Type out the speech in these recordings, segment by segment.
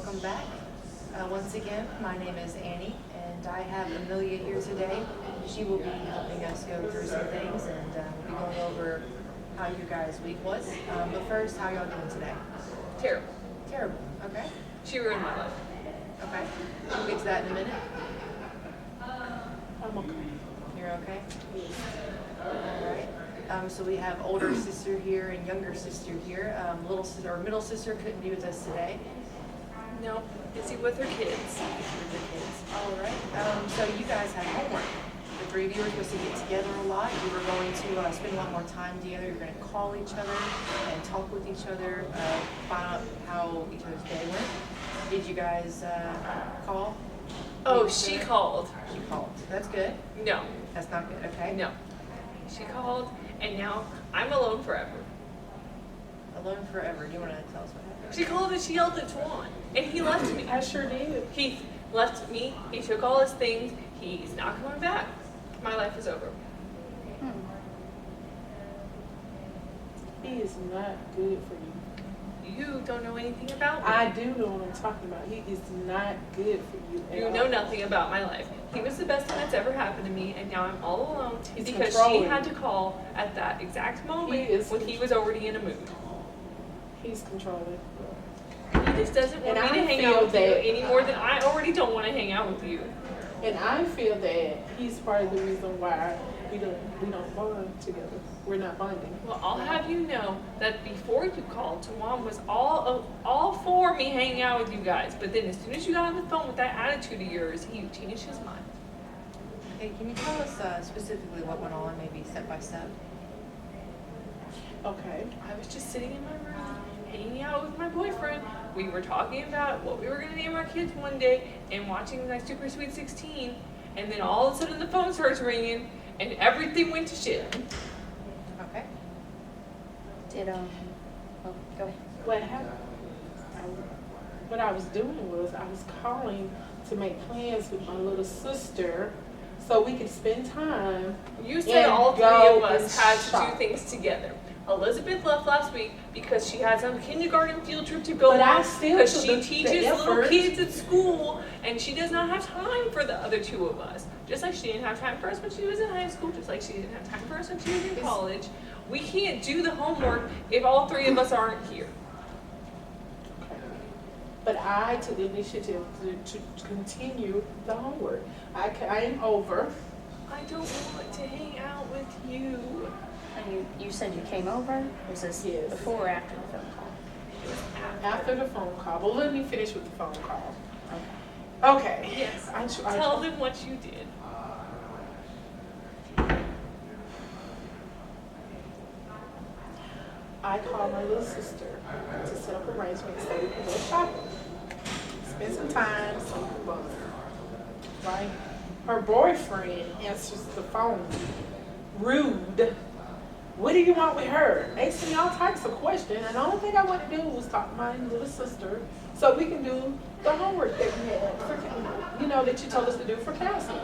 welcome back. Once again, my name is Annie, and I have Amelia here today. She will be helping us go through some things, and we'll be going over how your guys' week was. But first, how y'all doing today? Terrible. Terrible. Okay. She ruined my life. Okay. We'll get to that in a minute. I'm okay. You're okay? All right. So we have older sister here and younger sister here. Little sister or middle sister couldn't be with us today. No, busy with her kids. With the kids. All right. So you guys had homework. The three of you were supposed to get together a lot. You were going to spend a lot more time together. You're going to call each other and talk with each other, find out how each other's day went. Did you guys call? Oh, she called. She called. That's good. No, That's not good. Okay. no. She called, and now I'm alone forever. Alone forever. Do you want to tell us what happened? She called and she yelled at Twan, and he left me. I sure did. He left me. He took all his things. He's not coming back. My life is over. He is not good for you. You don't know anything about me. I do know what I'm talking about. He is not good for you at You all. know nothing about my life. He was the best thing that's ever happened to me, and now I'm all alone He's because she controlling. had to call at that exact moment is when he was already in a mood. He's controlling. He just doesn't want And me to I hang feel out with you that- any more than I already don't want to hang out with you. And I feel that he's part of the reason why we don't bond together. We're not bonding. Well, I'll have you know that before you called, Tawan was all for me hanging out with you guys. But then as soon as you got on the phone with that attitude of yours, he changed his mind. Hey, can you tell us specifically what went on, maybe step by step? Okay. I was just sitting in my room, hanging out with my boyfriend. We were talking about what we were going to name our kids one day and watching like Super Sweet 16. And then all of a sudden the phone starts ringing and everything went to shit. Okay. Oh, go ahead. What happened? What I was doing was I was calling to make plans with my little sister so we could spend time. You said And all three go of us and had to shop. do things together. Elizabeth left last week because she had some kindergarten field trip to go But I on still because took she the teaches little effort. kids at school and she does not have time for the other two of us. Just like she didn't have time for us when she was in high school, just like she didn't have time for us when she was in college. We can't do the homework if all three of us aren't here. But I took the initiative to continue the homework. I came over. I don't want to hang out with you. And you said you came over? Was this Yes. before or after the phone call? After the phone call, but let me finish with the phone call. Okay. Okay. Yes. I Tell them what you did. I called my little sister to set up arrangements so we can go shopping. Spend some time, so we can bond. Right? Her boyfriend answers the phone. Rude. What do you want with her? Asking me all types of questions, and the only thing I wanted to do was talk to my little sister so we can do the homework that we had for, that you told us to do for counseling.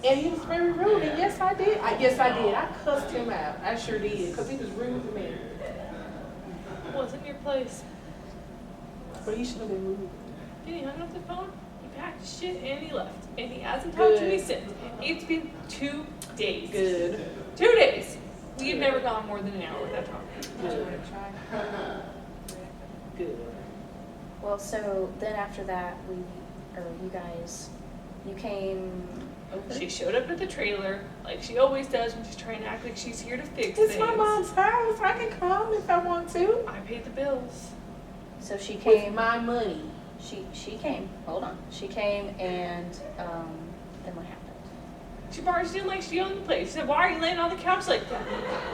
And he was very rude, and yes, I did. I cussed him out. I sure did, because he was rude to me. It wasn't your place. But he should have been rude. Then he hung up the phone, he packed his shit, and he left. And he hasn't talked to me Good. since. It's been 2 days. Good. 2 days. We have never gone more than an hour without talking. Did you want to try? Good. Well, so then after that, you came over? She showed up at the trailer like she always does when she's trying to act like she's here to fix It's things. my mom's house. I can come if I want to. I paid the bills. So she With came, my money. she came, hold on. She came and, then what happened? She barged in like she owned the place. She said, "Why are you laying on the couch like that?"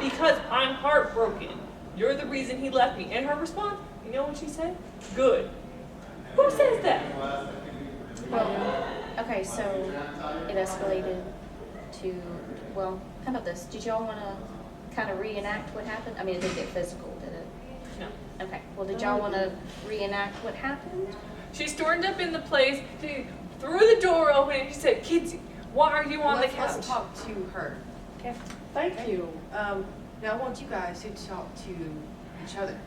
"Because I'm heartbroken. You're the reason he left me." And her response, you know what she said? "Good." Who says that? Well, okay, so it escalated to, well, how about this? Did y'all want to kind of reenact what happened? I mean, it didn't get physical, did it? No. Okay, well, did y'all want to reenact what happened? She stormed up in the place, she threw the door open, and she said, "Kidsy, why are you on the couch?" Let's talk to her. Okay. Thank you. Now I want you guys to talk to each other.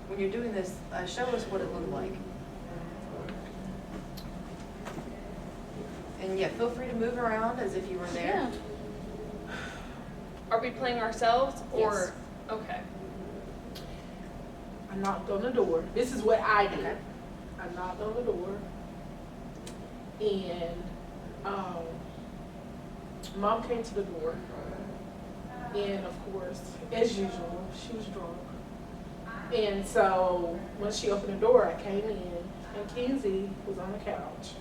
When you're doing this, show us what it looked like. And yeah, feel free to move around as if you were there. Yeah. Are we playing ourselves or? Okay. I knocked on the door. This is what I did. Okay. I knocked on the door, and Mom came to the door, and of course, as usual, she was drunk. And so when she opened the door, I came in, and Kenzie was on the couch.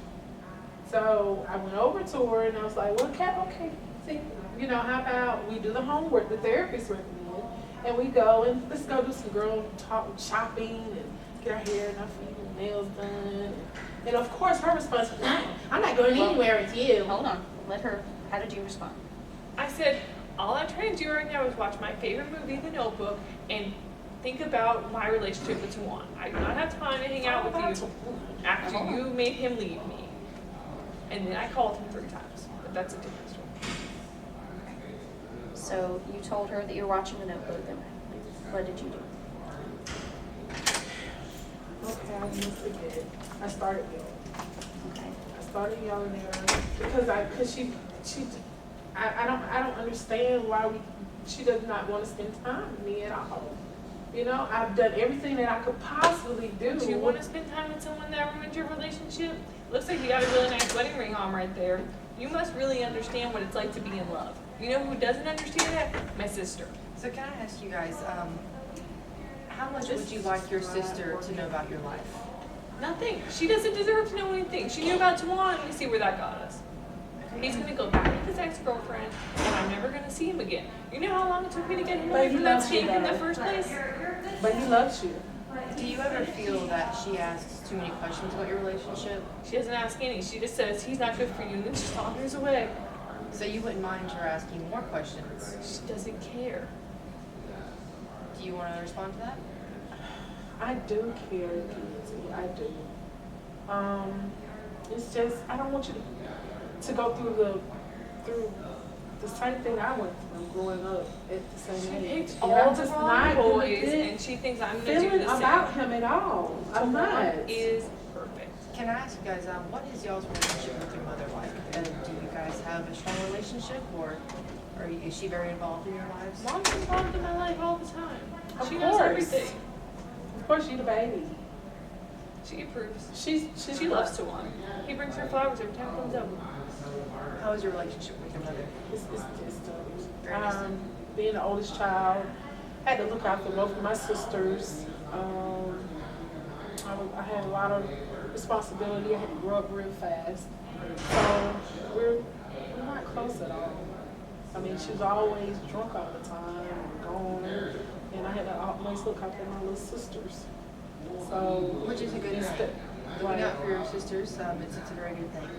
So I went over to her, and I was like, "Well, Kat, okay, see, you know, how about we do the homework the therapist recommended, and we go and let's go do some girl talk shopping and get our hair and our feet and nails done." And of course, her response was, "No, I'm not going anywhere with you." Hold on. Let her. How did you respond? I said, all I'm trying to do right now is watch my favorite movie, The Notebook, and think about my relationship with Tawan. I do not have time to hang out with you after you made him leave me. And then I called him 3 times, but that's a different story. So you told her that you're watching The Notebook. Then what did you do? Okay, I must forget. I started yelling. Okay. I started yelling at her because I don't understand why she does not want to spend time with me at all. You know, I've done everything that I could possibly do. Do you want to spend time with someone that ruined your relationship? Looks like you got a really nice wedding ring on right there. You must really understand what it's like to be in love. You know who doesn't understand that? My sister. So can I ask you guys, how much would you like your sister to know about your life? Nothing. She doesn't deserve to know anything. She knew about Tawan, and you see where that got us. He's gonna go back with his ex-girlfriend, and I'm never gonna see him again. You know how long it took me to get him away But he from that loves you, skank in the though. first place? But he loves you. Do you ever feel that she asks too many questions about your relationship? She doesn't ask any. She just says he's not good for you, and then she saunters away. So you wouldn't mind her asking more questions? She doesn't care. Do you want to respond to that? I do care, Kenzie. I do. It's just I don't want you to go through the same thing I went through growing up at the She same age. picked And all I'm the just wrong not in a boys, good and she thinks I'm gonna do feeling the same. about him at all. I'm not. Tawan is perfect. Can I ask you guys, what is y'all's relationship with your mother like? Do you guys have a strong relationship, or is she very involved in your lives? Mom's involved in my life all the time. Of She knows course. everything. Of course, you the baby. She approves. She loves Tawan. He brings her flowers every time he comes over. How is your relationship with your mother? It's Very distant. being the oldest child, I had to look out for both of my sisters. I had a lot of responsibility. I had to grow up real fast. So we're not close at all. I mean, she was always drunk all the time and gone, and I had to always look out for my little sisters. So, Which is a good thing. Looking out for your sisters, it's a very good thing.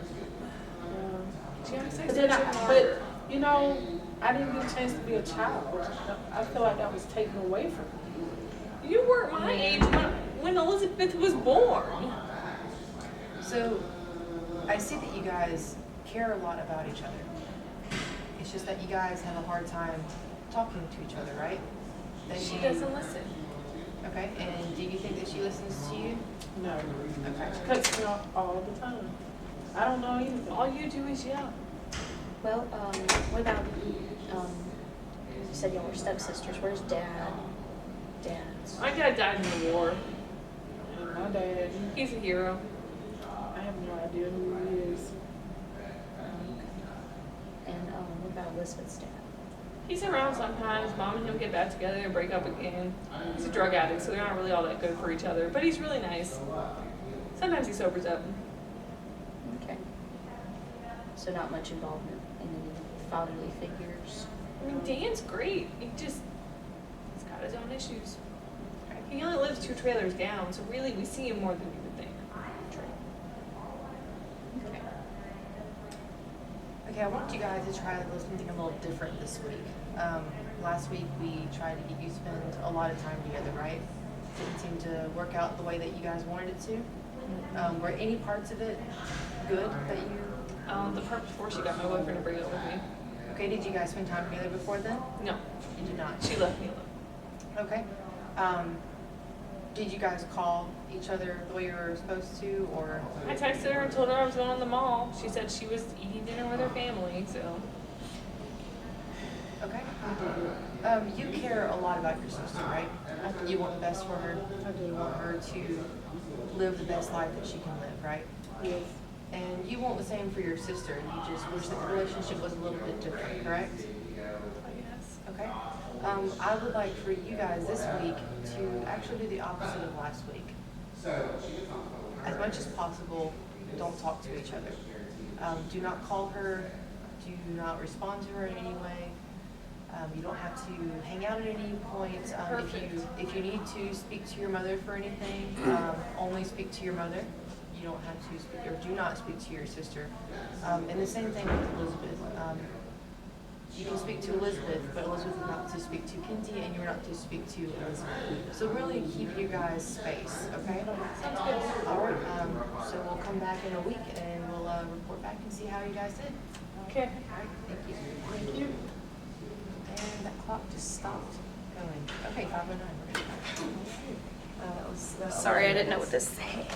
She has But then but you know, I didn't get a chance to be a child. I feel like that was taken away from me. You weren't my age when Elizabeth was born. So, I see that you guys care a lot about each other. It's just that you guys have a hard time talking to each other, right? That She you- doesn't listen. Okay, and do you think that she listens to you? No. Okay. She cuts me off all the time. I don't know anything. All you do is yell. Well, what about, you said y'all were stepsisters. Where's Dad? Dad's. My dad died in the war. And my dad, He's a hero. I have no idea who he is. And what about Elizabeth's dad? He's around sometimes. Mom and him get back together and break up again. He's a drug addict, so they're not really all that good for each other. But he's really nice. Sometimes he sobers up. Okay. So not much involvement in any fatherly figures. I mean, Dan's great. He's got his own issues. He only lives 2 trailers down, so really we see him more than you would think. Okay. Okay, I want you guys to try something a little different this week. Last week we tried to get you to spend a lot of time together, right? Didn't seem to work out the way that you guys wanted it to. Were any parts of it good that you? The part before she got my boyfriend to break up with me. Okay, did you guys spend time together before then? No, You did not. she left me alone. Okay. Did you guys call each other the way you were supposed to, or? I texted her and told her I was going to the mall. She said she was eating dinner with her family, so. Okay. You care a lot about your sister, right? You want the best for her. You want her to live the best life that she can live, right? Yes. And you want the same for your sister. You just wish that the relationship was a little bit different, correct? Yes. Okay. I would like for you guys this week to actually do the opposite of last week. As much as possible, don't talk to each other. Do not call her. Do not respond to her in any way. You don't have to hang out at any point. If you need to speak to your mother for anything, only speak to your mother. You don't have to speak, or do not speak to your sister. And the same thing with Elizabeth. You can speak to Elizabeth, but Elizabeth is not to speak to Kenty, and you're not to speak to Elizabeth. So really keep you guys space, okay? Sounds good. All right. So we'll come back in a week, and we'll report back and see how you guys did. Okay. All right. Thank you. Thank you. And that clock just stopped going. Okay, 5:09. We're gonna. That was Sorry, I didn't know what to say.